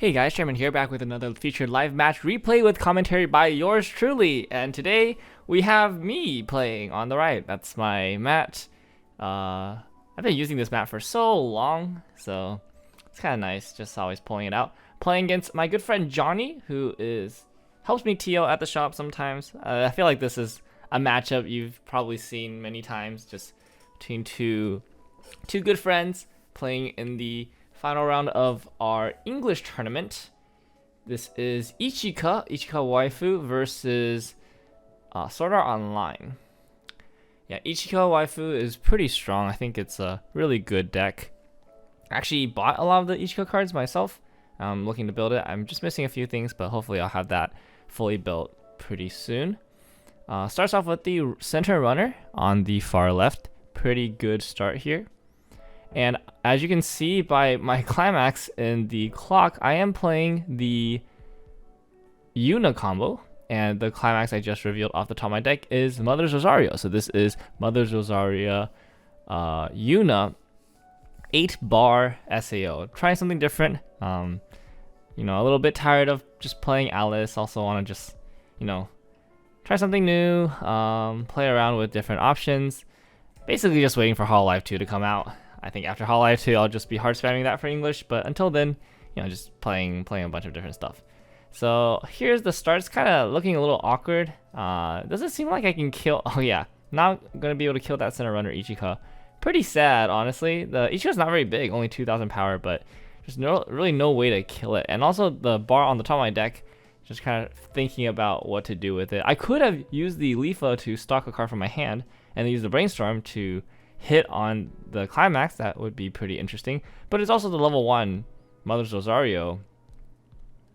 Hey guys, Chairman here, back with another featured live match replay with commentary by yours truly. And today we have me playing on the right. That's my mat. I've been using this mat for so long, so it's kind of nice, just always pulling it out. Playing against my good friend Johnny, who helps me TO at the shop sometimes. I feel like this is a matchup you've probably seen many times, just between two good friends playing in the final round of our English tournament. This is Ichika Waifu versus Sword Art Online. Yeah, Ichika Waifu is pretty strong. I think it's a really good deck. I actually bought a lot of the Ichika cards myself. I'm looking to build it. I'm just missing a few things, but hopefully I'll have that fully built pretty soon. Starts off with the center runner on the far left. Pretty good start here. And as you can see by my Climax in the clock, I am playing the Yuna combo. And the Climax I just revealed off the top of my deck is Mother's Rosario. So this is Mother's Rosario Yuna 8-bar SAO. Trying something different. A little bit tired of just playing Alice. Also want to just, try something new. Play around with different options. Basically just waiting for Hololive 2 to come out. I think after Hololive 2, I'll just be hard spamming that for English, but until then, just playing a bunch of different stuff. So here's the start. It's kind of looking a little awkward. Doesn't seem like I can kill. Oh yeah, not gonna be able to kill that center runner Ichika. Pretty sad, honestly. The Ichika's not very big, only 2,000 power, but there's really no way to kill it. And also the bar on the top of my deck, just kind of thinking about what to do with it. I could have used the Lifa to stock a card from my hand, and then use the Brainstorm to hit on the Climax. That would be pretty interesting. But it's also the level 1 Mother's Rosario,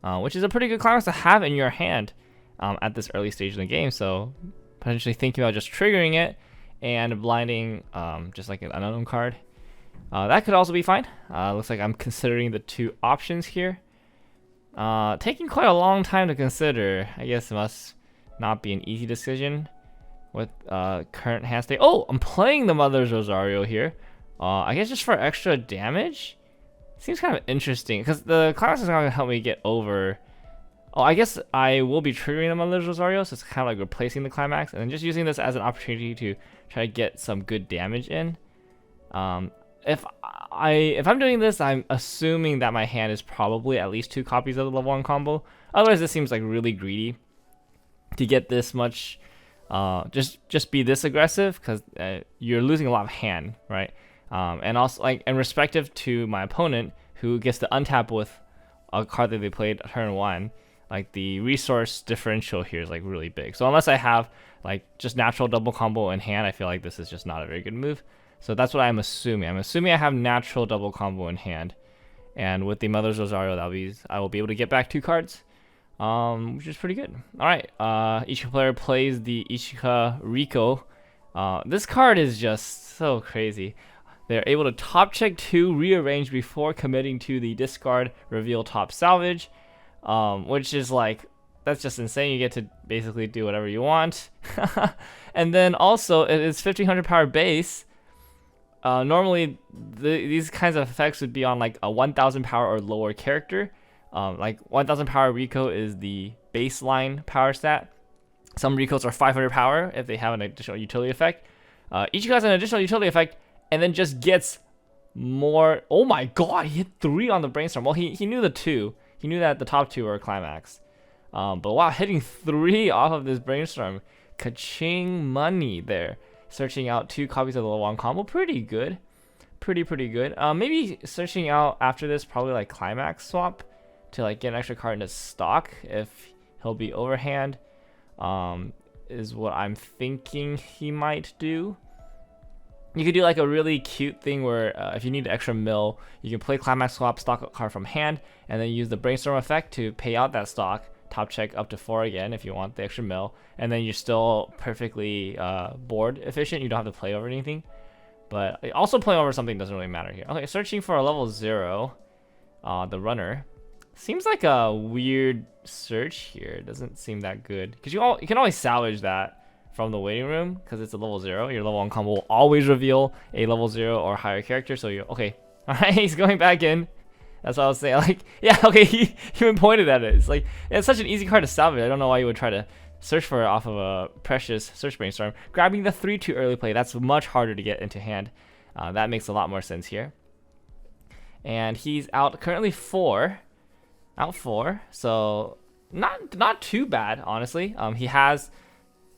which is a pretty good Climax to have in your hand at this early stage in the game. So potentially thinking about just triggering it and blinding just like an unknown card. That could also be fine. Looks like I'm considering the two options here. Taking quite a long time to consider. I guess it must not be an easy decision with current hand state. Oh, I'm playing the Mother's Rosario here. I guess just for extra damage. Seems kind of interesting because the Climax is not going to help me get over. Oh, I guess I will be triggering the Mother's Rosario, so it's kind of like replacing the Climax and then just using this as an opportunity to try to get some good damage in. If I'm doing this, I'm assuming that my hand is probably at least 2 copies of the level 1 combo. Otherwise, this seems like really greedy to get this much. Just be this aggressive because you're losing a lot of hand, right? And also and respective to my opponent who gets to untap with a card that they played turn 1, like the resource differential here is like really big. So unless I have like just natural double combo in hand, I feel like this is just not a very good move. So that's what I'm assuming. I'm assuming I have natural double combo in hand, and with the Mother's Rosario, I will be able to get back 2 cards. Which is pretty good. Alright, Ichika player plays the Ichika Rico. This card is just so crazy. They're able to top check 2, rearrange before committing to the discard, reveal top salvage. Which is like, that's just insane. You get to basically do whatever you want. And then also, it is 1500 power base. Normally, these kinds of effects would be on like a 1000 power or lower character. Like 1000 power Rico is the baseline power stat. Some Ricos are 500 power if they have an additional utility effect. Ichika has an additional utility effect and then just gets more. Oh my god, he hit 3 on the Brainstorm. Well, he knew the 2. He knew that the top 2 were Climax. But wow, hitting 3 off of this Brainstorm. Ka-ching money there. Searching out 2 copies of the level 1 combo. Pretty good. Pretty good. Maybe searching out after this, probably like Climax swap to like get an extra card into stock if he'll be overhand, is what I'm thinking he might do. You could do like a really cute thing where if you need an extra mill, you can play Climax swap, stock a card from hand, and then use the Brainstorm effect to pay out that stock, top check up to 4 again if you want the extra mill, and then you're still perfectly board efficient. You don't have to play over anything. But also playing over something doesn't really matter here. Okay, searching for a level 0, the runner. Seems like a weird search here. It doesn't seem that good. Because you can always salvage that from the waiting room because it's a level 0. Your level 1 combo will always reveal a level 0 or higher character. So you're okay. Alright, he's going back in. That's what I was saying. Like, yeah, okay, he even pointed at it. It's like, it's such an easy card to salvage. I don't know why you would try to search for it off of a precious search brainstorm. Grabbing the 3-2 early play, that's much harder to get into hand. That makes a lot more sense here. And he's out currently 4. Out 4. So not too bad, honestly. He has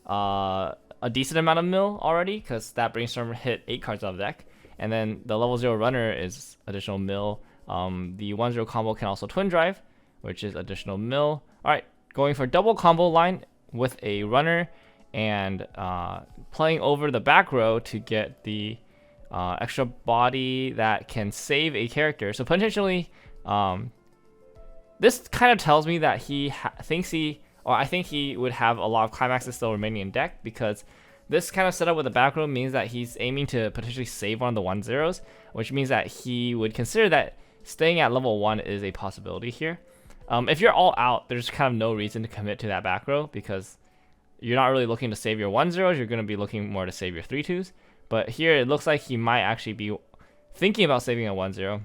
a decent amount of mill already, because that brainstorm hit 8 cards out of the deck. And then the level 0 runner is additional mill. The 1-0 combo can also twin drive, which is additional mill. Alright, going for double combo line with a runner and playing over the back row to get the extra body that can save a character. So potentially, this kind of tells me that he I think he would have a lot of climaxes still remaining in deck, because this kind of setup with the back row means that he's aiming to potentially save one of the 1-0s, which means that he would consider that staying at level 1 is a possibility here. If you're all out, there's kind of no reason to commit to that back row, because you're not really looking to save your 1-0s, you're going to be looking more to save your 3-2s. But here it looks like he might actually be thinking about saving a 1-0,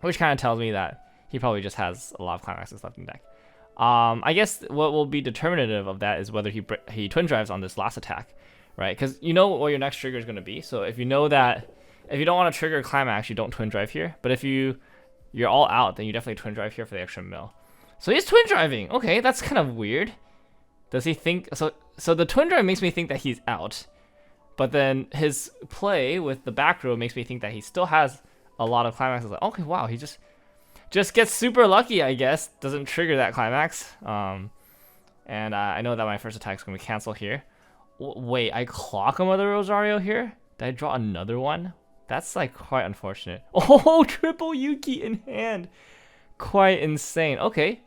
which kind of tells me that he probably just has a lot of climaxes left in deck. I guess what will be determinative of that is whether he twin drives on this last attack, right? Because you know what your next trigger is going to be. So if you know that if you don't want to trigger climax, you don't twin drive here. But if you're all out, then you definitely twin drive here for the extra mill. So he's twin driving. Okay, that's kind of weird. Does he think so? The twin drive makes me think that he's out. But then his play with the back row makes me think that he still has a lot of climaxes. Like, okay, wow, he just gets super lucky, I guess. Doesn't trigger that climax. And I know that my first attack is going to cancel here. Wait, I clock him with a Rosario here? Did I draw another one? That's like quite unfortunate. Oh, triple Yuki in hand. Quite insane. Okay.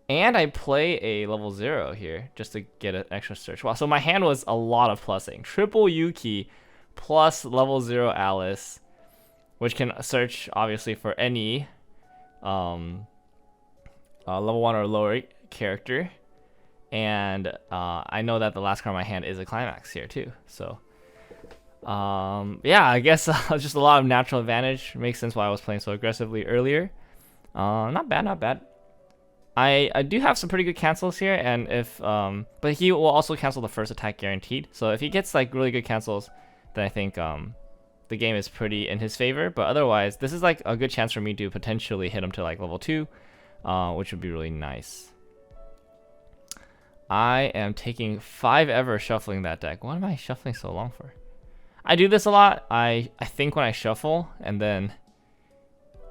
And I play a level 0 here just to get an extra search. Wow, so my hand was a lot of plussing. Triple Yuki plus level 0 Alice, which can search obviously for any level 1 or lower character. And I know that the last card in my hand is a climax here too. So yeah, I guess just a lot of natural advantage. Makes sense why I was playing so aggressively earlier. Not bad, not bad. I do have some pretty good cancels here, and if but he will also cancel the first attack guaranteed. So if he gets like really good cancels, then I think the game is pretty in his favor. But otherwise, this is like a good chance for me to potentially hit him to like level 2, which would be really nice. I am taking 5 ever shuffling that deck. What am I shuffling so long for? I do this a lot. I think when I shuffle, and then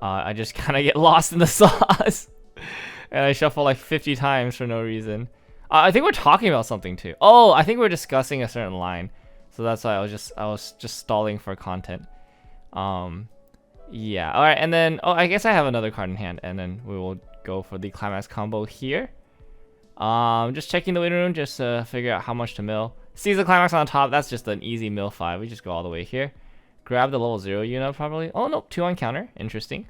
I just kind of get lost in the sauce. And I shuffle like 50 times for no reason. I think we're talking about something too. Oh, I think we're discussing a certain line. So that's why I was just stalling for content. Yeah. All right, and then I guess I have another card in hand, and then we will go for the climax combo here. Just checking the waiting room just to figure out how much to mill. Sees the climax on the top. That's just an easy mill 5. We just go all the way here. Grab the level 0 unit probably. Oh no, 2-1 counter. Interesting.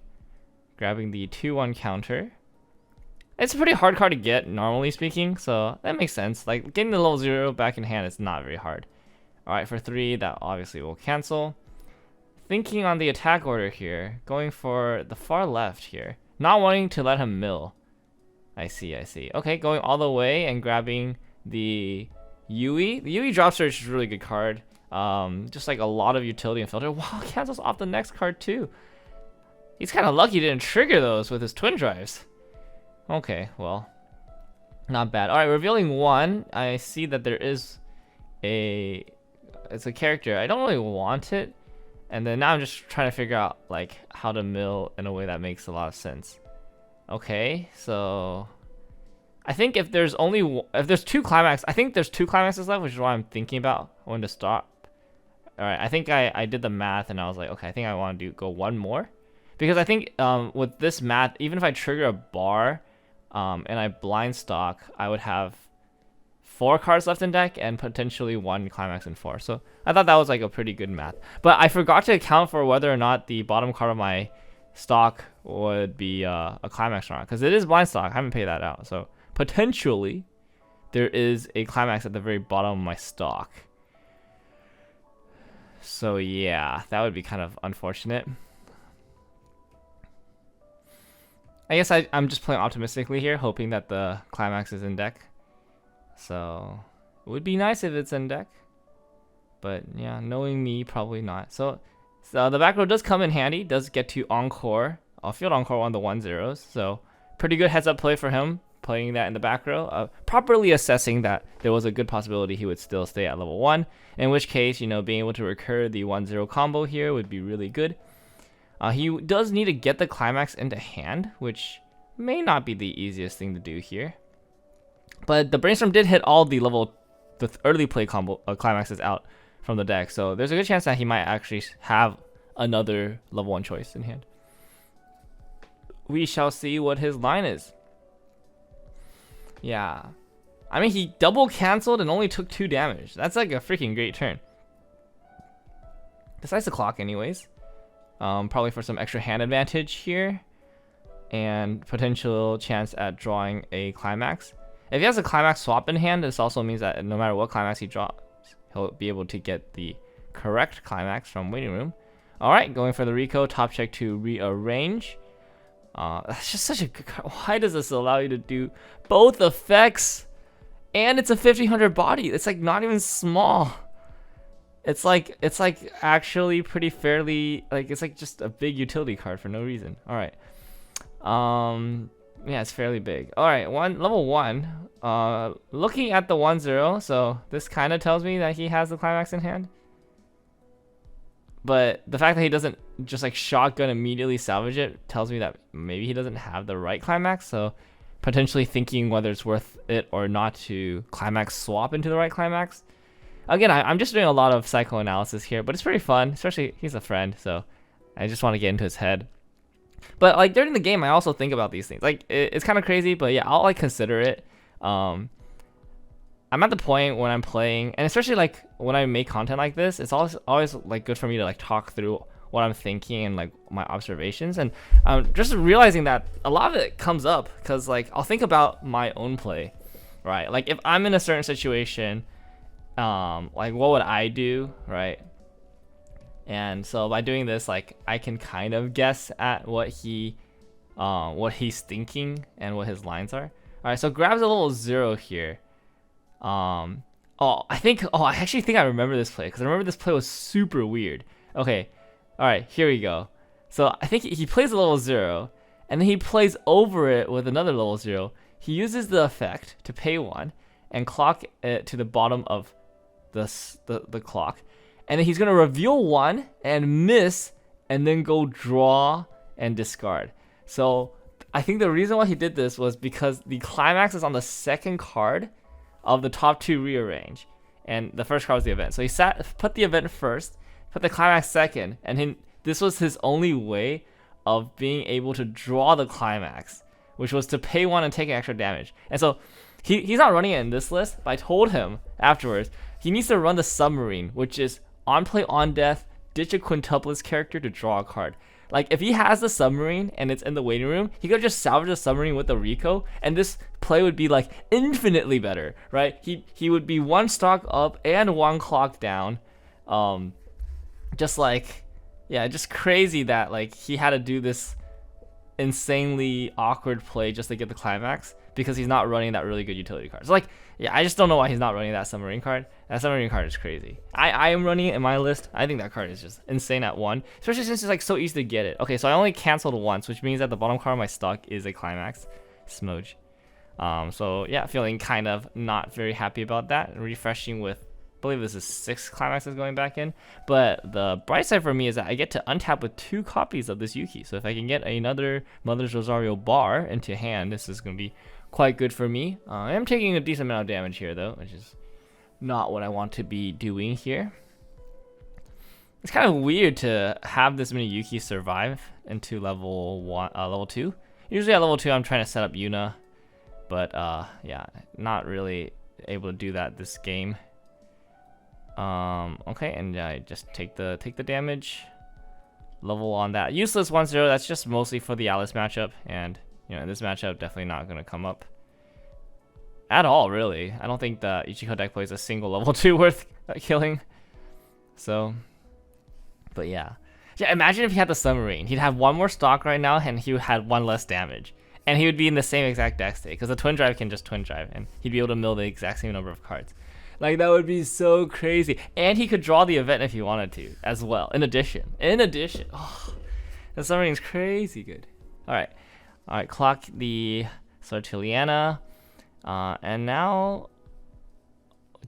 Grabbing the 2-1 counter. It's a pretty hard card to get, normally speaking, so that makes sense. Like, getting the level 0 back in hand is not very hard. Alright, for 3, that obviously will cancel. Thinking on the attack order here, going for the far left here. Not wanting to let him mill. I see. Okay, going all the way and grabbing the Yui. The Yui drop search is a really good card. Just like a lot of utility and filter. Wow, cancels off the next card too. He's kind of lucky he didn't trigger those with his twin drives. Okay, well, not bad. All right, revealing 1. I see that there is it's a character. I don't really want it, and then now I'm just trying to figure out like how to mill in a way that makes a lot of sense. Okay, so I think if there's 2 climax, I think there's 2 climaxes left, which is why I'm thinking about when to stop. All right, I think I did the math and I was like, okay, I think I want to go 1 more, because I think with this math, even if I trigger a bar. And I blind stock, I would have 4 cards left in deck and potentially 1 climax in 4. So I thought that was like a pretty good math. But I forgot to account for whether or not the bottom card of my stock would be a climax or not, because it is blind stock. I haven't paid that out. So potentially there is a climax at the very bottom of my stock. So yeah, that would be kind of unfortunate. I guess I'm just playing optimistically here, hoping that the Climax is in deck. So it would be nice if it's in deck. But yeah, knowing me, probably not. So the back row does come in handy. Does get to Encore. I'll field Encore on the 1-0s. So pretty good heads up play for him, playing that in the back row. Properly assessing that there was a good possibility he would still stay at level 1. In which case, you know, being able to recur the 1-0 combo here would be really good. He does need to get the Climax into hand, which may not be the easiest thing to do here. But the Brainstorm did hit all the early play combo Climaxes out from the deck, so there's a good chance that he might actually have another level 1 choice in hand. We shall see what his line is. Yeah. I mean, he double canceled and only took 2 damage. That's like a freaking great turn. Decides the clock anyways. Probably for some extra hand advantage here. And potential chance at drawing a Climax. If he has a Climax swap in hand, this also means that no matter what Climax he draws, he'll be able to get the correct Climax from waiting room. Alright, going for the Rico, top check to rearrange. That's just such a good card. Why does this allow you to do both effects? And it's a 1500 body. It's like not even small. It's like actually pretty fairly, like it's like just a big utility card for no reason. Alright. Yeah, it's fairly big. Alright, level 1. Looking at the 1-0, so this kind of tells me that he has the Climax in hand. But the fact that he doesn't just like shotgun immediately salvage it tells me that maybe he doesn't have the right Climax, so potentially thinking whether it's worth it or not to Climax swap into the right Climax. Again, I'm just doing a lot of psychoanalysis here, but it's pretty fun, especially he's a friend, so I just want to get into his head. But like during the game, I also think about these things. Like it's kind of crazy, but yeah, I'll like consider it. I'm at the point when I'm playing, and especially like when I make content like this, it's always like good for me to like talk through what I'm thinking and like my observations. And I'm just realizing that a lot of it comes up because like I'll think about my own play, right? Like if I'm in a certain situation, like what would I do, right? And so by doing this, like I can kind of guess at what he's thinking and what his lines are. All right, so grabs a little 0 here. I actually think I remember this play because I remember this play was super weird. Okay, all right, here we go. So I think he plays a level 0, and then he plays over it with another level 0. He uses the effect to pay 1 and clock it to the bottom of the clock. And then he's going to reveal 1 and miss and then go draw and discard. So I think the reason why he did this was because the Climax is on the second card of the top 2 rearrange. And the first card was the event. So he put the event first, put the Climax second, and this was his only way of being able to draw the Climax, which was to pay 1 and take extra damage. And so he's not running it in this list, but I told him afterwards he needs to run the Submarine, which is on play, on death, ditch a Quintuplets character to draw a card. Like if he has the Submarine and it's in the waiting room, he could just salvage the Submarine with the Rico, and this play would be like infinitely better, right? He would be 1 stock up and 1 clock down. Just like, yeah, just crazy that like he had to do this insanely awkward play just to get the Climax because he's not running that really good utility card. So like, yeah, I just don't know why he's not running that Submarine card. That Submarine card is crazy. I am running it in my list. I think that card is just insane at 1, especially since it's like so easy to get it. Okay, so I only canceled once, which means that the bottom card of my stock is a Climax. Smooch. So yeah, feeling kind of not very happy about that. Refreshing with, I believe this is 6 Climaxes going back in. But the bright side for me is that I get to untap with 2 copies of this Yuki. So if I can get another Mother's Rosario bar into hand, this is going to be quite good for me. I am taking a decent amount of damage here though, which is not what I want to be doing here. It's kind of weird to have this many Yuki survive into level 2. Usually at level 2 I'm trying to set up Yuna, but yeah, not really able to do that this game. Okay, and I just take the damage. Level on that useless 1-0. That's just mostly for the Alice matchup, and you know, in this matchup, definitely not gonna come up at all, really. I don't think the Ichiko deck plays a single level 2 worth killing. So, but yeah. Yeah, imagine if he had the Submarine. He'd have 1 more stock right now, and he had 1 less damage. and he would be in the same exact deck state because the twin drive can just twin drive, and he'd be able to mill the exact same number of cards. Like, that would be so crazy. And he could draw the event if he wanted to as well. In addition, oh, the summoning's crazy good. All right, clock the Sartiliana, and now,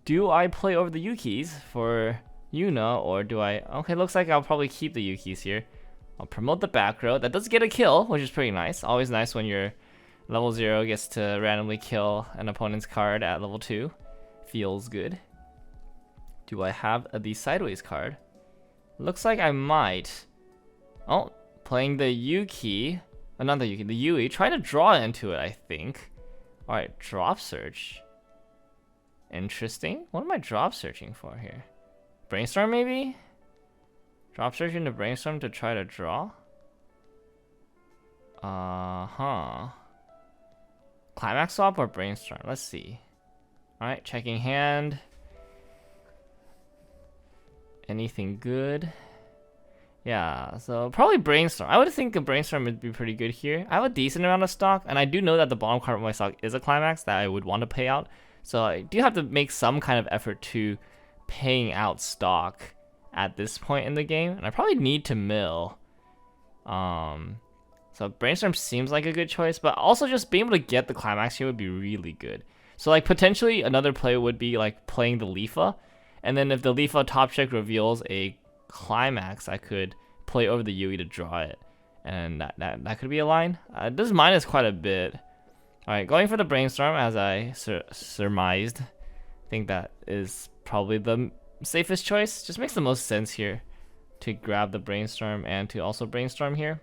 do I play over the Yukis for Yuna, or do I? Okay, looks like I'll probably keep the Yukis here. I'll promote the back row. That does get a kill, which is pretty nice. Always nice when your level 0 gets to randomly kill an opponent's card at level 2. Feels good. Do I have the Sideways card? Looks like I might. Oh, playing the Yuki. Not the Yuki, the Yui. Try to draw into it, I think. Alright, drop search. Interesting. What am I drop searching for here? Brainstorm, maybe? Drop search into Brainstorm to try to draw? Climax swap or Brainstorm? Let's see. Alright, checking hand. Anything good? Yeah, so probably Brainstorm. I would think a Brainstorm would be pretty good here. I have a decent amount of stock, and I do know that the bottom card of my stock is a Climax that I would want to pay out. So I do have to make some kind of effort to paying out stock at this point in the game, and I probably need to mill. So Brainstorm seems like a good choice, but also just being able to get the Climax here would be really good. So like potentially another play would be like playing the Lifa, and then if the Lifa top check reveals a Climax, I could play over the Yui to draw it, and that could be a line. This minus quite a bit. All right, going for the Brainstorm as I surmised. I think that is probably the safest choice. Just makes the most sense here to grab the Brainstorm and to also Brainstorm here.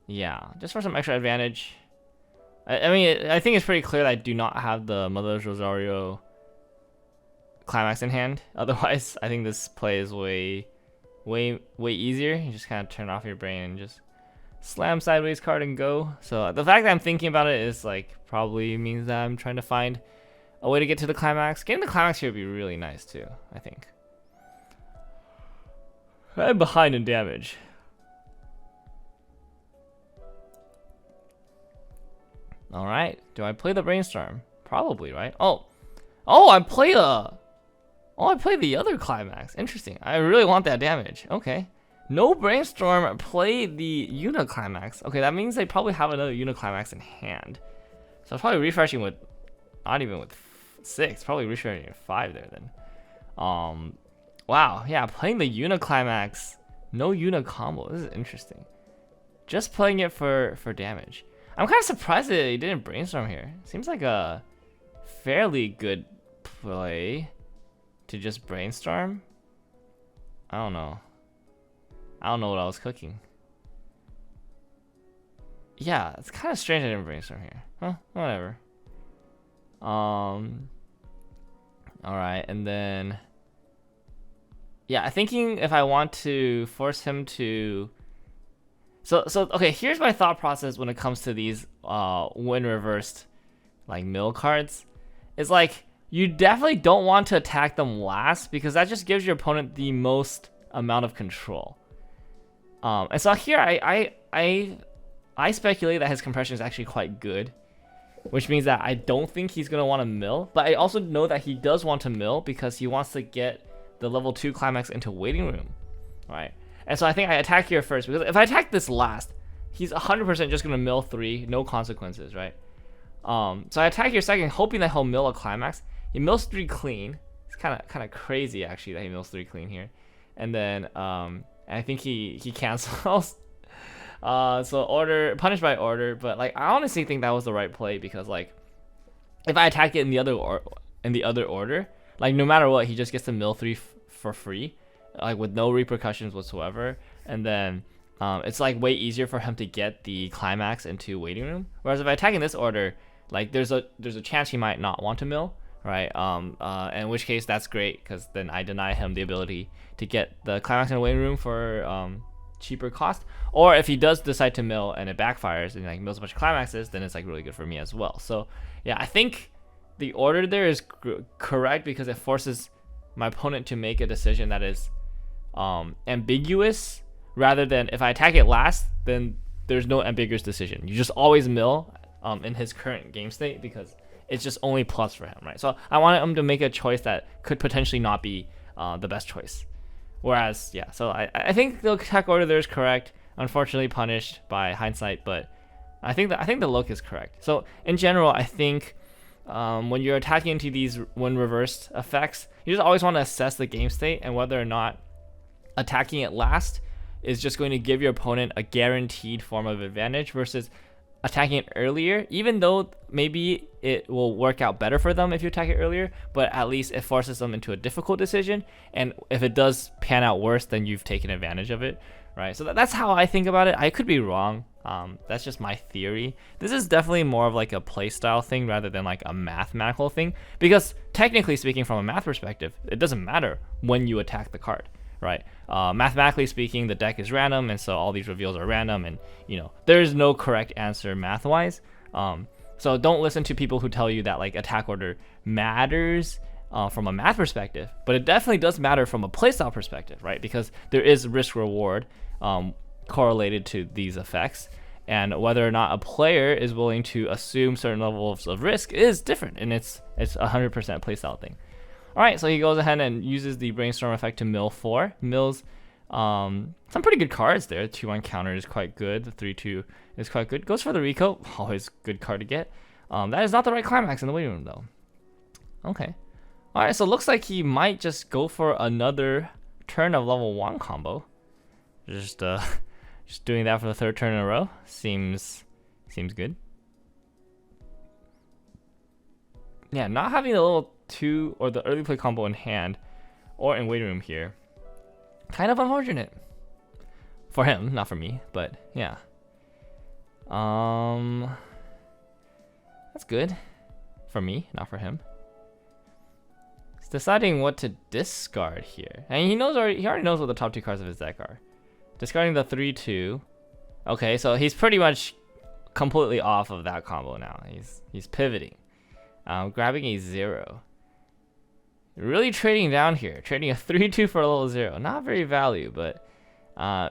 Yeah, just for some extra advantage. I mean, I think it's pretty clear that I do not have the Mother's Rosario Climax in hand. Otherwise, I think this play is way easier. You just kind of turn off your brain and just slam Sideways card and go. So the fact that I'm thinking about it is like probably means that I'm trying to find a way to get to the Climax. Getting the Climax here would be really nice too, I think. I'm behind in damage. All right, do I play the Brainstorm? Probably, right? I play the other Climax. Interesting. I really want that damage. Okay. No Brainstorm, play the Yuna Climax. Okay, that means they probably have another Yuna Climax in hand. So I'm probably refreshing with, not even with 6, probably refreshing with 5 there then. Wow, yeah, playing the Yuna Climax. No Yuna combo. This is interesting. Just playing it for damage. I'm kind of surprised that he didn't Brainstorm here. Seems like a fairly good play to just Brainstorm. I don't know. I don't know what I was cooking. Yeah, it's kind of strange I didn't Brainstorm here. Huh, whatever. Alright, and then... yeah, I'm thinking if I want to force him to... So okay, here's my thought process when it comes to these win reversed like mill cards. It's like you definitely don't want to attack them last because that just gives your opponent the most amount of control. And so here I speculate that his compression is actually quite good, which means that I don't think he's gonna want to mill, but I also know that he does want to mill because he wants to get the level 2 Climax into waiting room, right? And so I think I attack here first, because if I attack this last, he's 100% just going to mill 3, no consequences, right? So I attack here second, hoping that he'll mill a Climax. He mills 3 clean. It's kind of crazy, actually, that he mills 3 clean here. And then I think he cancels. So order, punished by order. But like I honestly think that was the right play, because like if I attack it in the other order, like no matter what, he just gets to mill 3 for free. Like with no repercussions whatsoever, and then it's like way easier for him to get the Climax into waiting room. Whereas if I attack in this order, like there's a chance he might not want to mill, right? In which case that's great, because then I deny him the ability to get the Climax in the waiting room for cheaper cost. Or if he does decide to mill and it backfires and like mills a bunch of Climaxes, then it's like really good for me as well. So yeah, I think the order there is correct, because it forces my opponent to make a decision that is ambiguous, rather than if I attack it last, then there's no ambiguous decision. You just always mill in his current game state because it's just only plus for him, right? So I wanted him to make a choice that could potentially not be the best choice. Whereas, yeah, so I think the attack order there is correct. Unfortunately punished by hindsight, but I think the look is correct. So in general, I think when you're attacking into these when reversed effects, you just always want to assess the game state and whether or not attacking it last is just going to give your opponent a guaranteed form of advantage versus attacking it earlier, even though maybe it will work out better for them if you attack it earlier, but at least it forces them into a difficult decision, and if it does pan out worse, then you've taken advantage of it, right? So that's how I think about it. I could be wrong. That's just my theory. This is definitely more of like a playstyle thing rather than like a mathematical thing, because technically speaking, from a math perspective, it doesn't matter when you attack the card, right? Mathematically speaking, the deck is random, and so all these reveals are random, and there is no correct answer math-wise. So don't listen to people who tell you that like attack order matters from a math perspective, but it definitely does matter from a playstyle perspective, right? Because there is risk reward correlated to these effects, and whether or not a player is willing to assume certain levels of risk is different, and it's 100% playstyle thing. All right, so he goes ahead and uses the brainstorm effect to mill 4. Mills some pretty good cards there. 2-1 counter is quite good. The 3-2 is quite good. Goes for the Rico, always good card to get. That is not the right climax in the waiting room though. Okay. All right, so it looks like he might just go for another turn of level 1 combo. Just doing that for the 3rd turn in a row seems good. Yeah, not having the level 2 or the early play combo in hand or in waiting room here, kind of unfortunate for him, not for me, but yeah. That's good for me, not for him. He's deciding what to discard here, and he already knows what the top 2 cards of his deck are. Discarding the 3-2. Okay, so he's pretty much completely off of that combo now. He's pivoting. Grabbing a 0. Really trading down here. Trading a 3-2 for a little 0. Not very value, but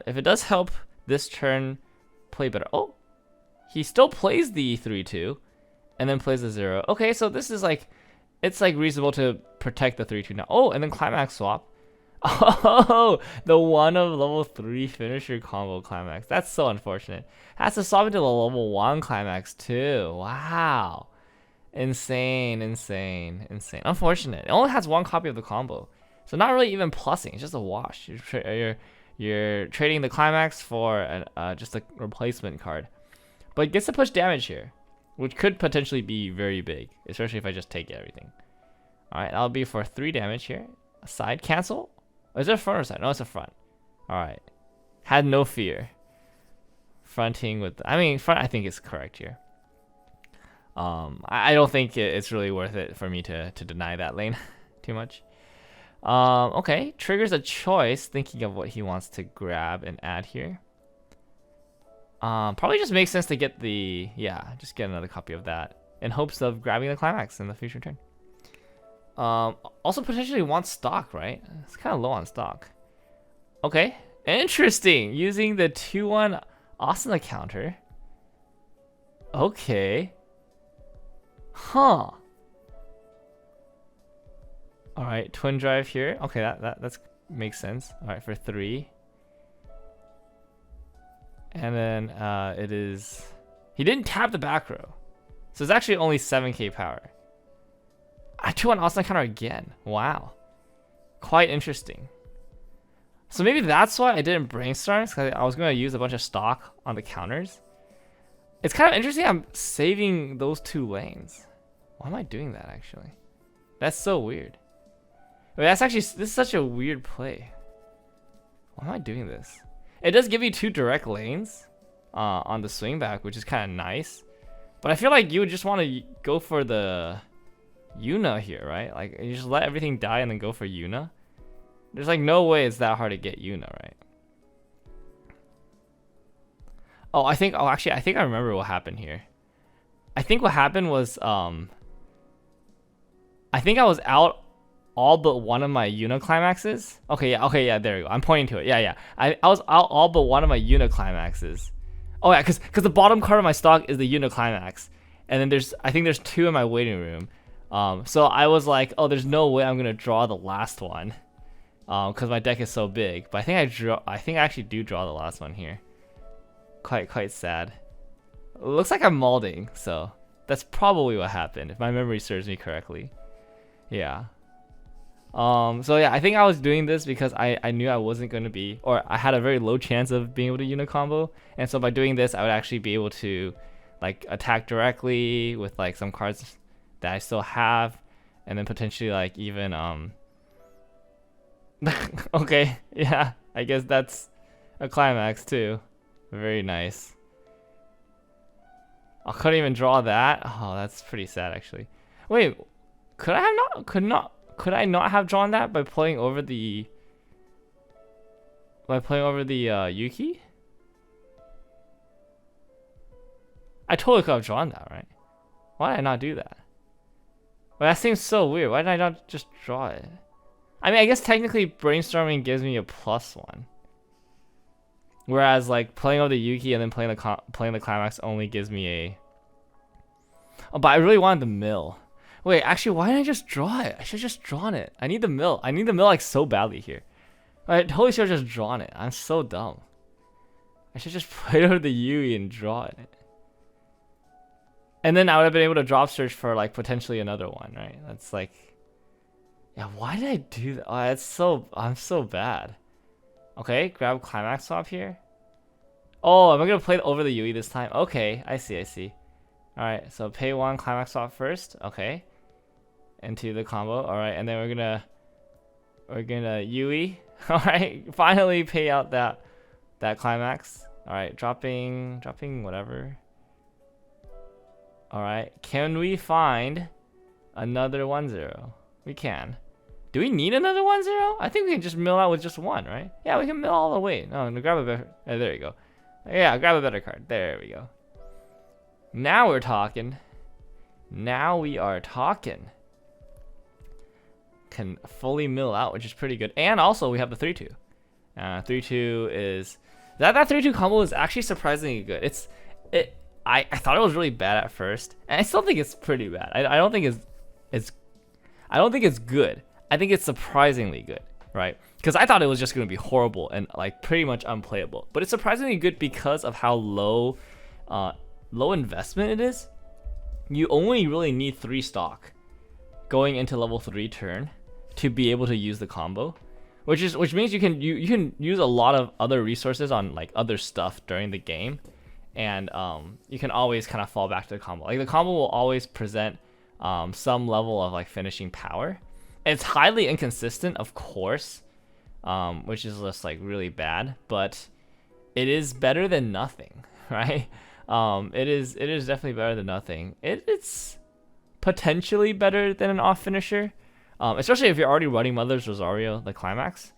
if it does help this turn play better. Oh, he still plays the 3-2 and then plays the 0. Okay, so this is like, it's like reasonable to protect the 3-2 now. Oh, and then Climax swap. Oh, the 1 of level 3 finisher combo Climax. That's so unfortunate. Has to swap into the level 1 Climax too. Wow. Insane. Unfortunate. It only has 1 copy of the combo, so not really even plussing. It's just a wash. You're trading the Climax for just a replacement card, but it gets to push damage here, which could potentially be very big, especially if I just take everything. All right, that'll be for 3 damage here. A side cancel. Oh, is it a front or side? No, it's a front. All right. Had no fear. Fronting with, front I think is correct here. I don't think it's really worth it for me to deny that lane too much. Okay, triggers a choice, thinking of what he wants to grab and add here. Probably just makes sense to get just get another copy of that in hopes of grabbing the Climax in the future turn. Also potentially wants stock, right? It's kind of low on stock. Okay, interesting. Using the 2-1 Asuna counter. Okay. Huh. All right, twin drive here. Okay, that makes sense. All right, for 3. And then it is, he didn't tap the back row, so it's actually only 7k power. I 2-1 Asuna counter again. Wow, quite interesting. So maybe that's why I didn't brainstorm, because I was going to use a bunch of stock on the counters. It's kind of interesting I'm saving those 2 lanes. Why am I doing that, actually? That's so weird. Wait, this is such a weird play. Why am I doing this? It does give you 2 direct lanes on the swing back, which is kind of nice. But I feel like you would just want to go for the Yuna here, right? Like, you just let everything die and then go for Yuna. There's like no way it's that hard to get Yuna, right? Actually, I think I remember what happened here. I think what happened was, I think I was out all but one of my Yuna climaxes. Okay, yeah, there you go. I'm pointing to it. Yeah. I was out all but one of my Yuna climaxes. Oh yeah, because the bottom card of my stock is the Climax, and then I think there's 2 in my waiting room. So I was like, oh, there's no way I'm gonna draw the last one, because my deck is so big. But I think I actually do draw the last one here. Quite sad. It looks like I'm molding, so that's probably what happened if my memory serves me correctly. Yeah. So yeah, I think I was doing this because I knew I wasn't going to be, or I had a very low chance of being able to unicombo, and so by doing this I would actually be able to like attack directly with like some cards that I still have, and then potentially like even okay, yeah, I guess that's a Climax too. Very nice. I couldn't even draw that. Oh, that's pretty sad actually. Wait, could I not have drawn that by playing over the Yuki? I totally could have drawn that, right? Why did I not do that? Well, that seems so weird. Why did I not just draw it? I mean, I guess technically brainstorming gives me a +1. Whereas like playing over the Yuki and then playing the Climax only gives me a... Oh, but I really wanted the mill. Wait, actually, why didn't I just draw it? I should have just drawn it. I need the mill. I need the mill like so badly here. I totally should have just drawn it. I'm so dumb. I should just play over the Yui and draw it. And then I would have been able to drop search for like potentially another one, right? That's like... Yeah, why did I do that? Oh, I'm so bad. Okay, grab Climax swap here. Oh, am I gonna play over the Yui this time? Okay, I see. Alright, so pay 1 Climax swap first. Okay. Into the combo. Alright, and then we're gonna Yui. Alright, finally pay out that Climax. Alright, dropping whatever. Alright, can we find another 1-0? We can. Do we need another 1-0? I think we can just mill out with just 1, right? Yeah, we can mill all the way. No, grab a better... there you go. Yeah, grab a better card. There we go. Now we're talking. Now we are talking. Can fully mill out, which is pretty good. And also, we have the 3-2. 3-2 is... That 3-2 combo is actually surprisingly good. I thought it was really bad at first. And I still think it's pretty bad. I don't think I don't think it's good. I think it's surprisingly good, right? Because I thought it was just going to be horrible and like pretty much unplayable. But it's surprisingly good because of how low investment it is. You only really need 3 stock going into level 3 turn to be able to use the combo, which means you can use a lot of other resources on like other stuff during the game, and you can always kind of fall back to the combo. Like the combo will always present some level of like finishing power. It's highly inconsistent, of course, which is just like really bad, but it is better than nothing, right? It is definitely better than nothing. It's potentially better than an off finisher, especially if you're already running Mother's Rosario, the Climax.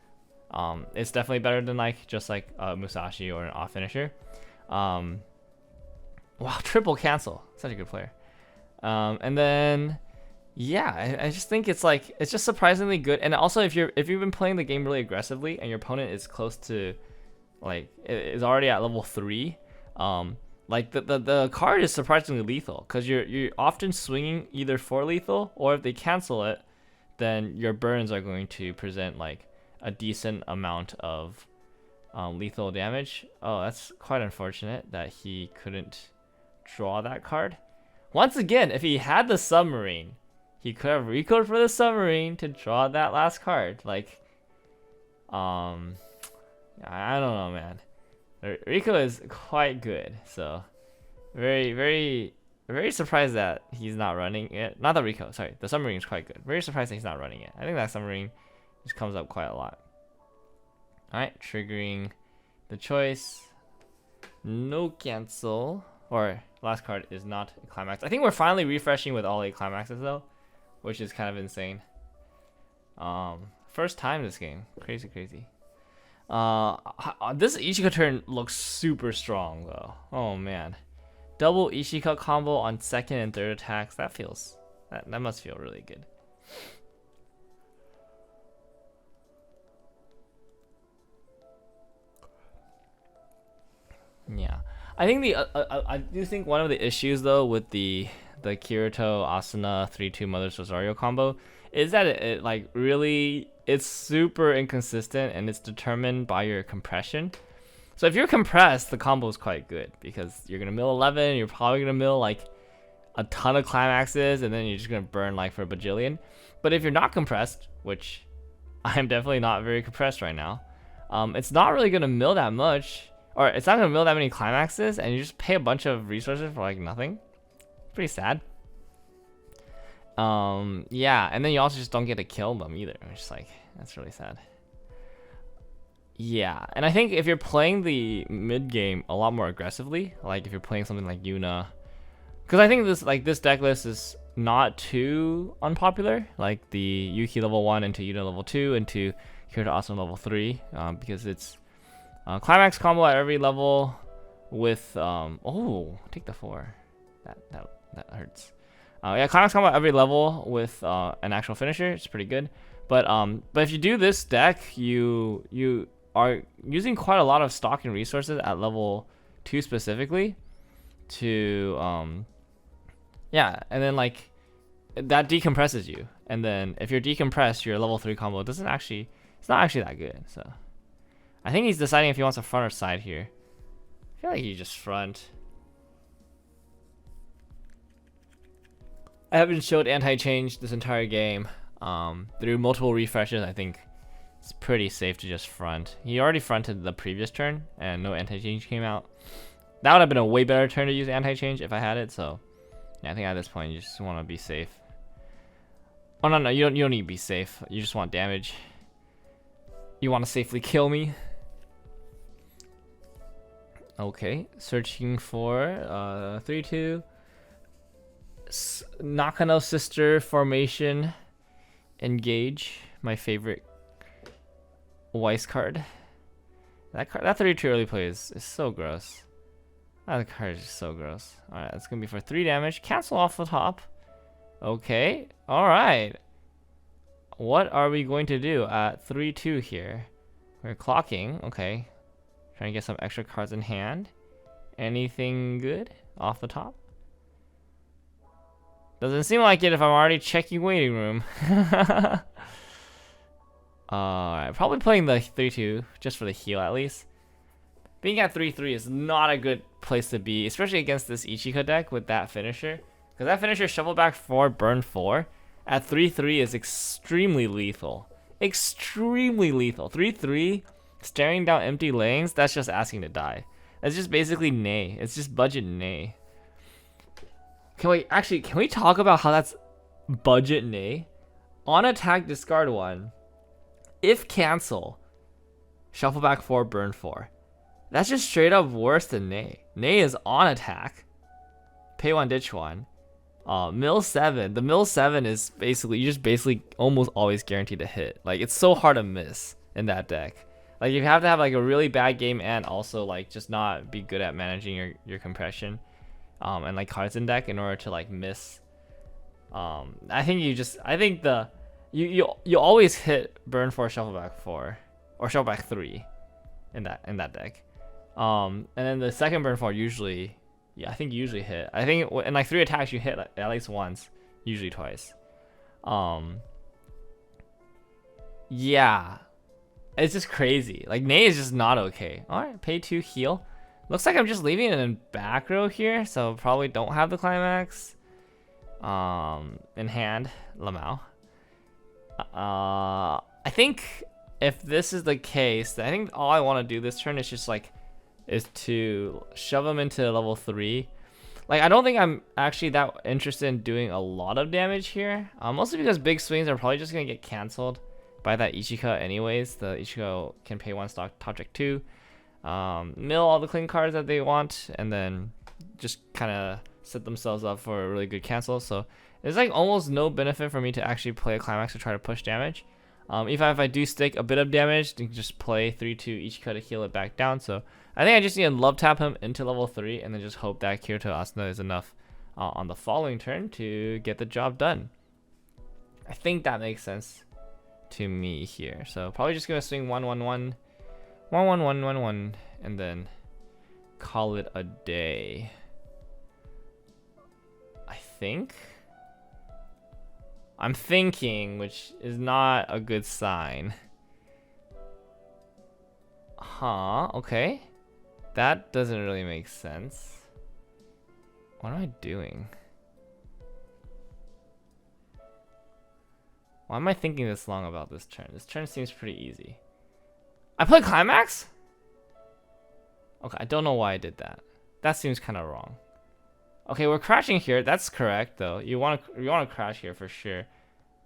It's definitely better than like just like a Musashi or an off finisher. Wow, triple cancel, such a good player. And then yeah, I just think it's just surprisingly good. And also if you've been playing the game really aggressively and your opponent is close to like is already at level 3, like the card is surprisingly lethal because you're often swinging either for lethal, or if they cancel it, then your burns are going to present like a decent amount of lethal damage. Oh, that's quite unfortunate that he couldn't draw that card. Once again, if he had the submarine, he could have recalled for the submarine to draw that last card. Like, I don't know, man. Rico is quite good, so very surprised that he's not running it. Not the Rico, sorry, the submarine is quite good. Very surprised that he's not running it. I think that submarine just comes up quite a lot. Alright, triggering the choice. No cancel. Or last card is not a Climax. I think we're finally refreshing with all 8 Climaxes though, which is kind of insane. First time this game. Crazy. This Ishika turn looks super strong though. Oh man. Double Ishika combo on 2nd and 3rd attacks. That must feel really good. Yeah. I think I do think one of the issues though with the Kirito Asuna 3-2 Mother's Rosario combo is that it like really it's super inconsistent and it's determined by your compression. So if you're compressed, the combo is quite good because you're gonna mill 11, you're probably gonna mill like a ton of climaxes, and then you're just gonna burn like for a bajillion. But if you're not compressed, which I'm definitely not very compressed right now, it's not really gonna mill that much, or it's not gonna mill that many climaxes, and you just pay a bunch of resources for like nothing. Pretty sad. Yeah, and then you also just don't get to kill them either, which is like, that's really sad. Yeah, and I think if you're playing the mid game a lot more aggressively, like if you're playing something like Yuna, because I think this deck list is not too unpopular, like the Yuki level 1 into Yuna level 2 into Kirito Asuna level 3, because it's climax combo at every level with oh, take the 4. That hurts. Yeah, climax combo at every level with an actual finisher. It's pretty good. But if you do this deck, you are using quite a lot of stock and resources at level 2 specifically to yeah, and then like that decompresses you. And then if you're decompressed, your level 3 combo it's not actually that good. So I think he's deciding if he wants a front or side here. I feel like he just front. I haven't showed anti-change this entire game. Through multiple refreshes, I think it's pretty safe to just front. He already fronted the previous turn, and no anti-change came out. That would have been a way better turn to use anti-change if I had it. So, yeah, I think at this point you just want to be safe. Oh no, you don't need to be safe. You just want damage. You want to safely kill me. Okay, searching for 3-2 Nakano sister formation. Engage, my favorite Weiss card. That 3-2 early play is so gross. That card is just so gross. Alright, that's gonna be for 3 damage. Cancel off the top. Okay, alright. What are we going to do at 3-2 here? We're clocking, okay. Trying to get some extra cards in hand. Anything good off the top? Doesn't seem like it if I'm already checking waiting room. Alright, probably playing the 3-2 just for the heal at least. Being at 3-3 is not a good place to be, especially against this Ichika deck with that finisher. Because that finisher, shovel back 4, burn 4, at 3-3 is extremely lethal. Extremely lethal. 3-3, staring down empty lanes, that's just asking to die. That's just basically nay. It's just budget nay. Can we talk about how that's budget nay? On attack, discard 1. If cancel, shuffle back 4, burn 4. That's just straight up worse than nay. Nay is on attack, pay 1, ditch 1. Mill 7. The mill 7 is basically, you just basically almost always guaranteed to hit. Like, it's so hard to miss in that deck. Like, you have to have like a really bad game and also like just not be good at managing your compression. And like cards in deck in order to like miss. I think you always hit burn 4, shuffle back 4, or shuffle back 3 in that deck. And then the second burn 4 usually, yeah, I think you usually hit. I think in like 3 attacks you hit at least once, usually twice. Yeah, it's just crazy. Like nay is just not okay. All right, pay 2, heal. Looks like I'm just leaving it in back row here, so probably don't have the climax in hand. Lamau. I think if this is the case, I think all I want to do this turn is just like to shove him into level 3. Like, I don't think I'm actually that interested in doing a lot of damage here, mostly because big swings are probably just gonna get canceled by that Ichika anyways. The Ichika can pay 1 stock, top deck 2. Mill all the clean cards that they want, and then just kind of set themselves up for a really good cancel. So there's like almost no benefit for me to actually play a climax to try to push damage. If I do stick a bit of damage, then just play 3-2 each cut to heal it back down. So I think I just need to love tap him into level 3 and then just hope that Kirito Asuna is enough on the following turn to get the job done. I think that makes sense to me here. So probably just gonna swing 1-1-1. 1-1-1-1-1, and then call it a day. I think. I'm thinking, which is not a good sign. Huh, okay. That doesn't really make sense. What am I doing? Why am I thinking this long about this turn? This turn seems pretty easy. I played Climax? Okay, I don't know why I did that. That seems kind of wrong. Okay, we're crashing here. That's correct though. You want to crash here for sure.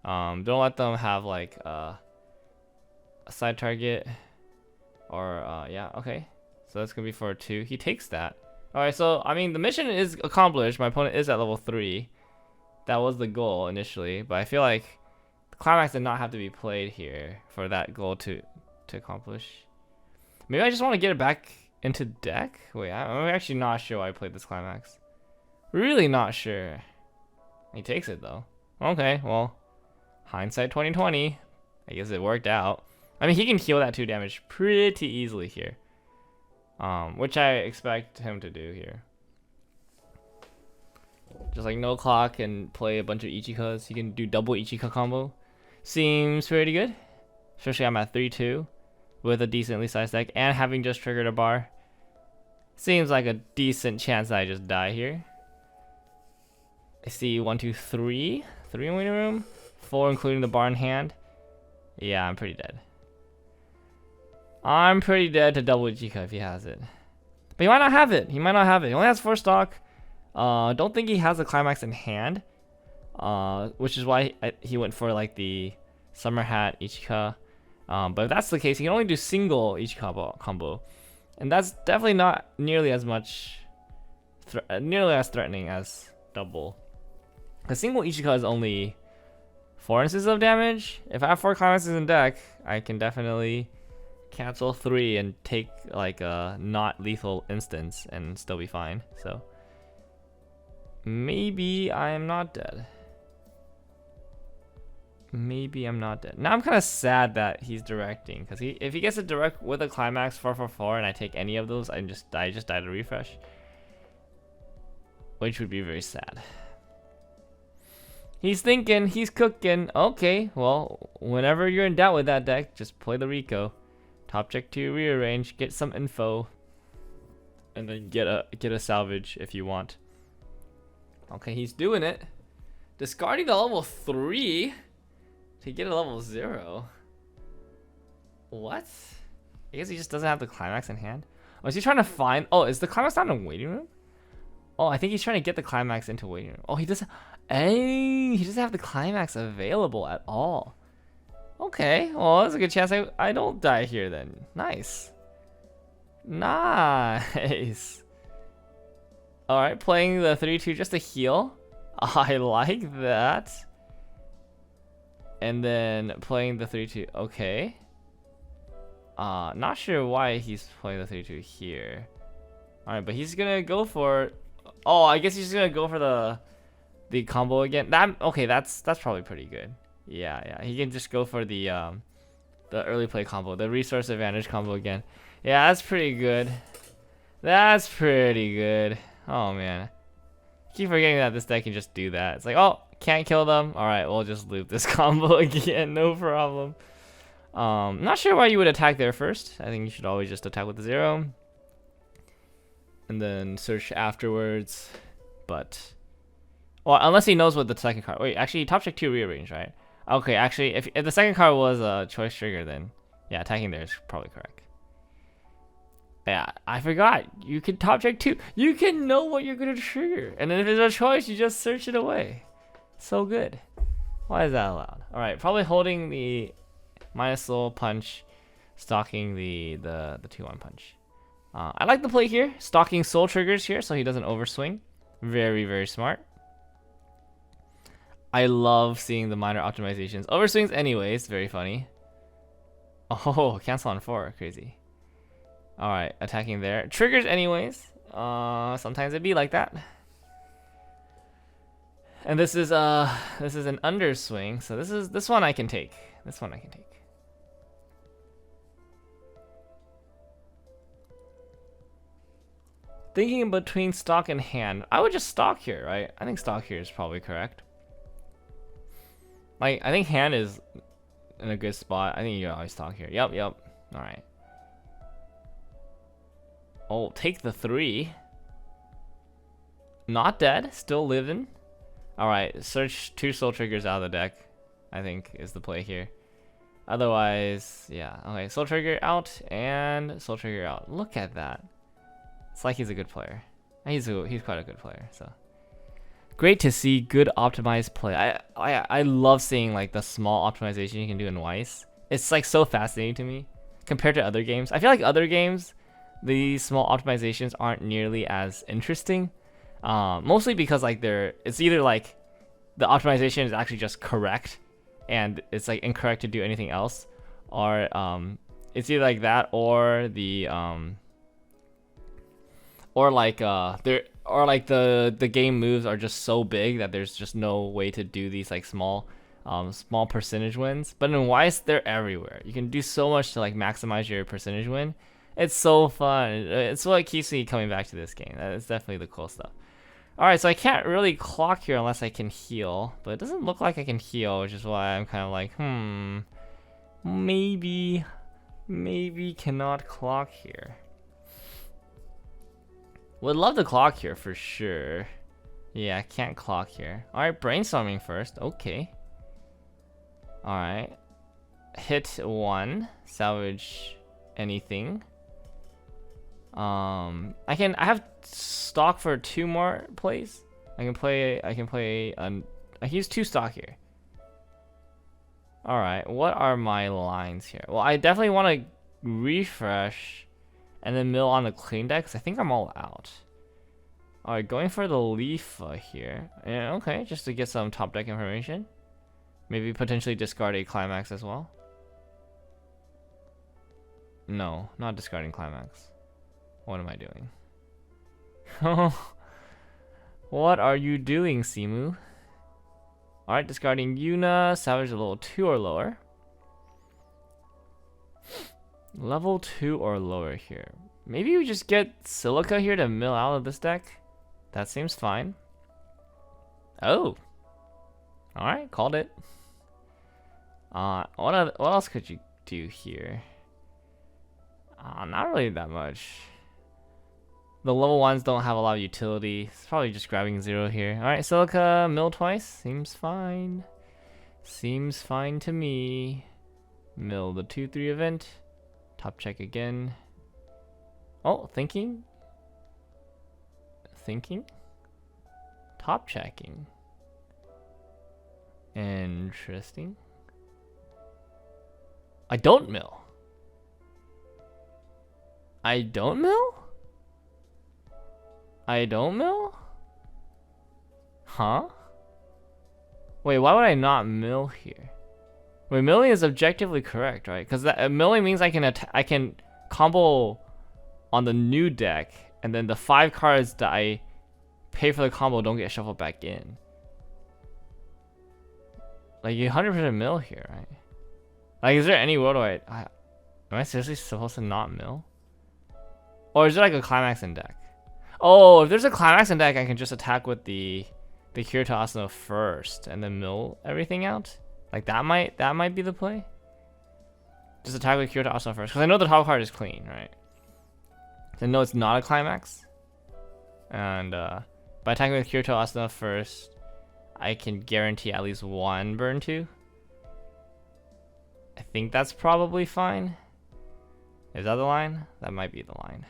Don't let them have like a side target or yeah, okay. So that's gonna be for 2. He takes that. All right, so I mean the mission is accomplished. My opponent is at level 3. That was the goal initially, but I feel like the Climax did not have to be played here for that goal to accomplish. Maybe I just want to get it back into deck. Wait, I'm actually not sure why I played this Climax. Really not sure. He takes it though. Okay, well, hindsight 2020. I guess it worked out. I mean, he can heal that 2 damage pretty easily here, which I expect him to do here. Just like no clock and play a bunch of Ichikas. He can do double Ichika combo. Seems pretty good. Especially I'm at 3-2 with a decently sized deck and having just triggered a bar. Seems like a decent chance that I just die here. I see 1, 2, 3. 3 in waiting room. 4 including the bar in hand. Yeah, I'm pretty dead. I'm pretty dead to double Ichika if he has it. But he might not have it. He might not have it. He only has 4 stock. Don't think he has a Climax in hand. Which is why he went for like the Summer Hat Ichika. But if that's the case, he can only do single Ichika combo. And that's definitely not nearly as much, nearly as threatening as double. A single Ichika is only 4 instances of damage. If I have 4 Climaxes in deck, I can definitely cancel 3 and take like a not lethal instance and still be fine. So maybe I am not dead. Maybe I'm not dead. Now I'm kind of sad that he's directing, because if he gets a direct with a Climax 444 and I take any of those, I just die to refresh, which would be very sad. He's thinking, he's cooking. Okay, well, whenever you're in doubt with that deck, just play the Rico. Top check to rearrange, get some info, and then get a salvage if you want. Okay, he's doing it. Discarding the level 3 to get a level 0. What? I guess he just doesn't have the Climax in hand. Oh, is he trying to find? Oh, is the Climax not in waiting room? Oh, I think he's trying to get the Climax into waiting room. Oh, he doesn't. Hey, he doesn't have the Climax available at all. Okay, well, there's a good chance I don't die here then. Nice. Nice. Alright, playing the 3-2 just to heal. I like that. And then playing the 3-2. Okay. Not sure why he's playing the 3-2 here. Alright, but he's gonna go for. Oh, I guess he's just gonna go for the combo again. Okay, that's probably pretty good. Yeah, he can just go for the early play combo, the resource advantage combo again. Yeah, that's pretty good. That's pretty good. Oh man, keep forgetting that this deck can just do that. It's like, oh, can't kill them. All right, we'll just loop this combo again, no problem. Not sure why you would attack there first. I think you should always just attack with the 0 and then search afterwards. But well, unless he knows what the second card. Wait, actually, top check 2 rearrange, right? Okay, actually, if the second card was a choice trigger, then yeah, attacking there is probably correct. Yeah, I forgot. You can top check 2. You can know what you're gonna trigger, and then if it's a choice, you just search it away. So good. Why is that allowed? All right, probably holding the minus soul punch, stalking the 2-1 punch. I like the play here, stalking soul triggers here, so he doesn't overswing. Very, very smart. I love seeing the minor optimizations. Overswings anyways, very funny. Oh, cancel on 4, crazy. Alright, attacking there. Triggers anyways. Sometimes it be like that. And this is an underswing, so this one I can take. This one I can take. Thinking in between stock and hand. I would just stock here, right? I think stock here is probably correct. Like, I think hand is in a good spot. I think you always stock here. Yep. Alright. Oh, take the 3. Not dead. Still living. Alright, search 2 soul triggers out of the deck, I think is the play here. Otherwise, yeah. Okay, soul trigger out and soul trigger out. Look at that. It's like he's a good player. He's quite a good player, so. Great to see good optimized play. I love seeing like the small optimization you can do in Weiss. It's like so fascinating to me compared to other games. I feel like other games, the small optimizations aren't nearly as interesting. Mostly because like it's either like the optimization is actually just correct and it's like incorrect to do anything else, or it's either like that or the the game moves are just so big that there's just no way to do these like small percentage wins. But in Weiss, they're everywhere. You can do so much to like maximize your percentage win. It's so fun. It's what keeps me coming back to this game. That's definitely the cool stuff. Alright, so I can't really clock here unless I can heal. But it doesn't look like I can heal, which is why I'm kind of like, maybe cannot clock here. Would love to clock here for sure. Yeah, I can't clock here. Alright, brainstorming first. Okay. Alright. Hit 1. Salvage anything. I have stock for 2 more plays. I can use 2 stock here. Alright, what are my lines here? Well, I definitely want to refresh and then mill on the clean deck, because I think I'm all out. Alright, going for the Leafa here. Yeah, okay, just to get some top deck information. Maybe potentially discard a Climax as well. No, not discarding Climax. What am I doing? What are you doing, Simu? Alright, discarding Yuna, salvage a level 2 or lower. Level 2 or lower here. Maybe we just get Silica here to mill out of this deck. That seems fine. Oh. Alright, called it. What else could you do here? Not really that much. The level 1s don't have a lot of utility. It's probably just grabbing 0 here. Alright, Silica, mill twice. Seems fine. Seems fine to me. Mill the 2-3 event. Top check again. Oh, thinking? Thinking? Top checking. Interesting. I don't mill. I don't mill? I don't mill? Huh? Wait, why would I not mill here? Wait, milling is objectively correct, right? Because that milling means I can combo on the new deck, and then the 5 cards that I pay for the combo don't get shuffled back in. Like, you 100% mill here, right? Like, is there any world where am I seriously supposed to not mill? Or is it like a Climax in deck? Oh, if there's a Climax in deck, I can just attack with the Kirito Asano first and then mill everything out. Like that might be the play. Just attack with Kirito Asano first, because I know the top card is clean, right? I know it's not a Climax, and by attacking with Kirito Asano first, I can guarantee at least 1 burn 2. I think that's probably fine. Is that the line? That might be the line.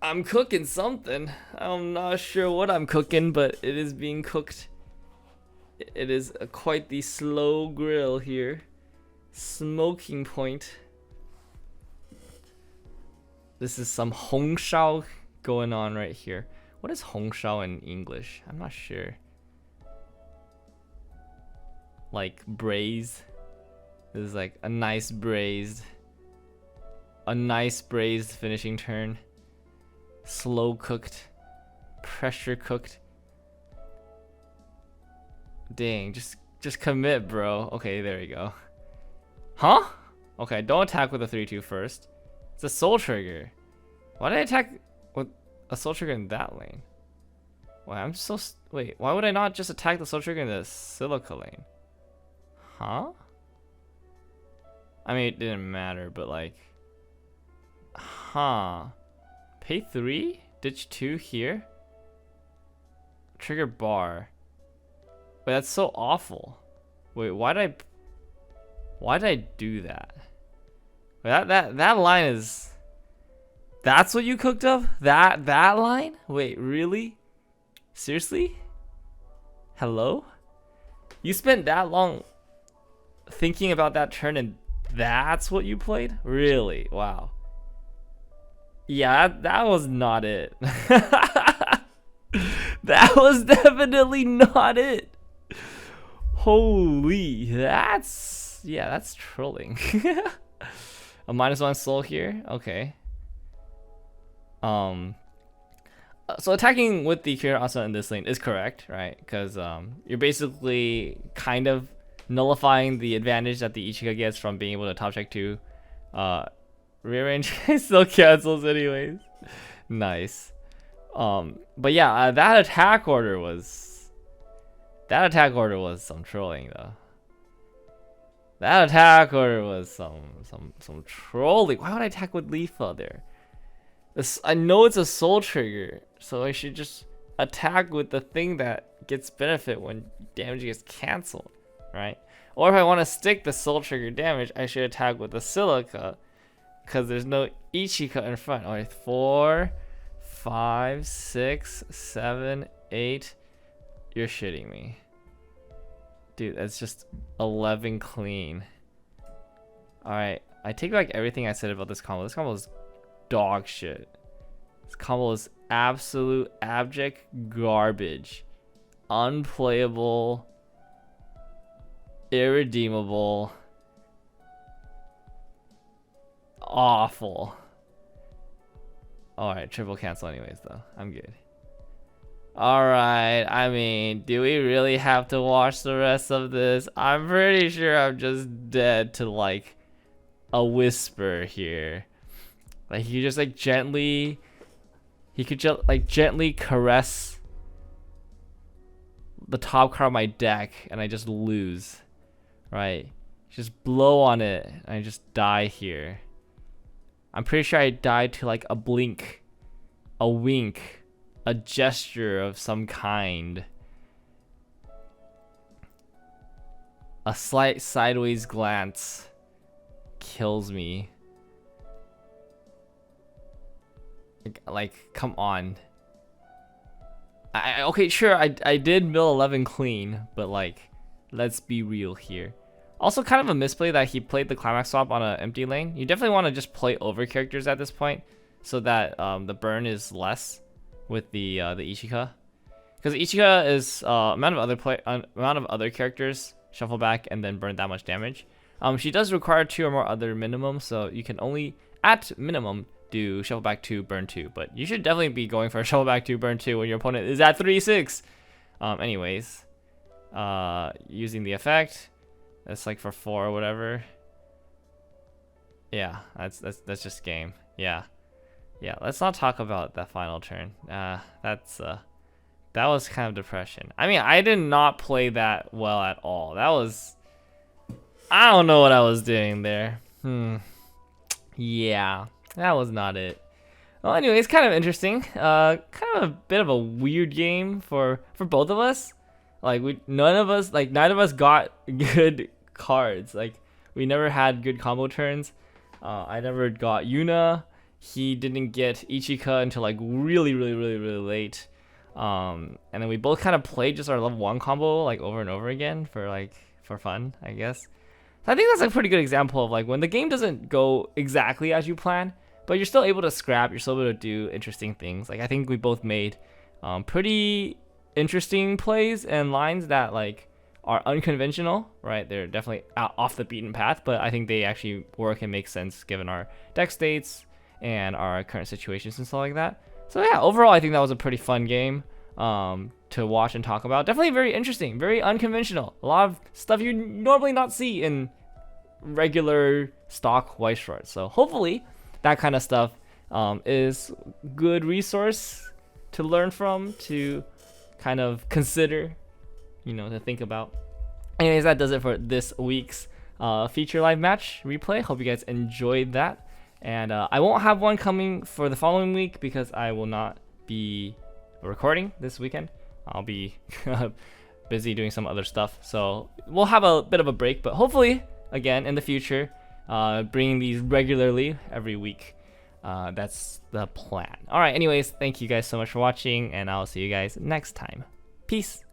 I'm cooking something. I'm not sure what I'm cooking, but it is being cooked. It is quite the slow grill here. Smoking point. This is some Hongshao going on right here. What is Hongshao in English? I'm not sure. Like braised. This is like a nice braised finishing turn. Slow cooked, pressure cooked. Dang, just commit, bro. Okay, there we go. Huh? Okay, don't attack with a 3-2 first. It's a soul trigger. Why did I attack with a soul trigger in that lane? Wait, I'm so... Wait, why would I not just attack the soul trigger in the silica lane? Huh? I mean, it didn't matter, but like... Huh. Pay 3? Ditch 2 here? Trigger bar. Wait, that's so awful. Wait, why did I do that? Wait, that line is... That's what you cooked up? That line? Wait, really? Seriously? Hello? You spent that long thinking about that turn and that's what you played? Really? Wow. Yeah, that was not it. That was definitely not it. Holy, that's trolling. A -1 soul here. Okay. So attacking with the Kirasa in this lane is correct, right? Because you're basically kind of nullifying the advantage that the Ichika gets from being able to top check to rear range. Still cancels anyways. Nice. But yeah, that attack order was some trolling though. That attack order was some trolling. Why would I attack with Leafa there? I know it's a soul trigger, so I should just attack with the thing that gets benefit when damage gets cancelled, right? Or if I want to stick the soul trigger damage, I should attack with the silica, because there's no Ichika in front. Alright, 4, 5, 6, 7, 8. You're shitting me. Dude, that's just 11 clean. Alright, I take back everything I said about this combo. This combo is dog shit. This combo is absolute abject garbage. Unplayable. Irredeemable. Awful. Alright, triple cancel anyways though. I'm good. Alright, I mean, do we really have to watch the rest of this? I'm pretty sure I'm just dead to like a whisper here. Like he just like gently, he could just like gently caress the top card of my deck and I just lose, right? Just blow on it and I just die here. I'm pretty sure I died to like a blink, a wink, a gesture of some kind. A slight sideways glance kills me. Like, come on. Okay, sure, I did mill 11 clean, but like, let's be real here. Also, kind of a misplay that he played the Climax swap on an empty lane. You definitely want to just play over characters at this point, so that the burn is less with the Ichika, because Ichika is amount of other characters shuffle back and then burn that much damage. She does require 2 or more other minimum, so you can only at minimum do shuffle back 2, burn 2, but you should definitely be going for a shuffle back 2, burn 2 when your opponent is at 3-6. Anyways, using the effect, that's like for 4 or whatever. Yeah, that's just game. Yeah, let's not talk about that final turn. That was kind of depression. I mean, I did not play that well at all. That was, I don't know what I was doing there. Yeah, that was not it. Well, anyway, it's kind of interesting. Kind of a bit of a weird game for both of us. Like neither of us got good cards. Like we never had good combo turns. I never got Yuna. He didn't get Ichika until like really late. And then we both kind of played just our level 1 combo like over and over again for fun, I guess. So I think that's a pretty good example of like when the game doesn't go exactly as you plan, but you're still able to scrap, you're still able to do interesting things. Like I think we both made pretty interesting plays and lines that like are unconventional, right? They're definitely off the beaten path, but I think they actually work and make sense given our deck states and our current situations and stuff like that. So yeah, overall I think that was a pretty fun game to watch and talk about. Definitely very interesting, very unconventional. A lot of stuff you normally not see in regular stock Weiss Schwarz. So hopefully that kind of stuff is good resource to learn from, to kind of consider, to think about. Anyways, that does it for this week's feature live match replay. Hope you guys enjoyed that. And I won't have one coming for the following week because I will not be recording this weekend. I'll be busy doing some other stuff. So we'll have a bit of a break, but hopefully, again, in the future, bringing these regularly every week. That's the plan. All right, anyways, thank you guys so much for watching, and I'll see you guys next time. Peace.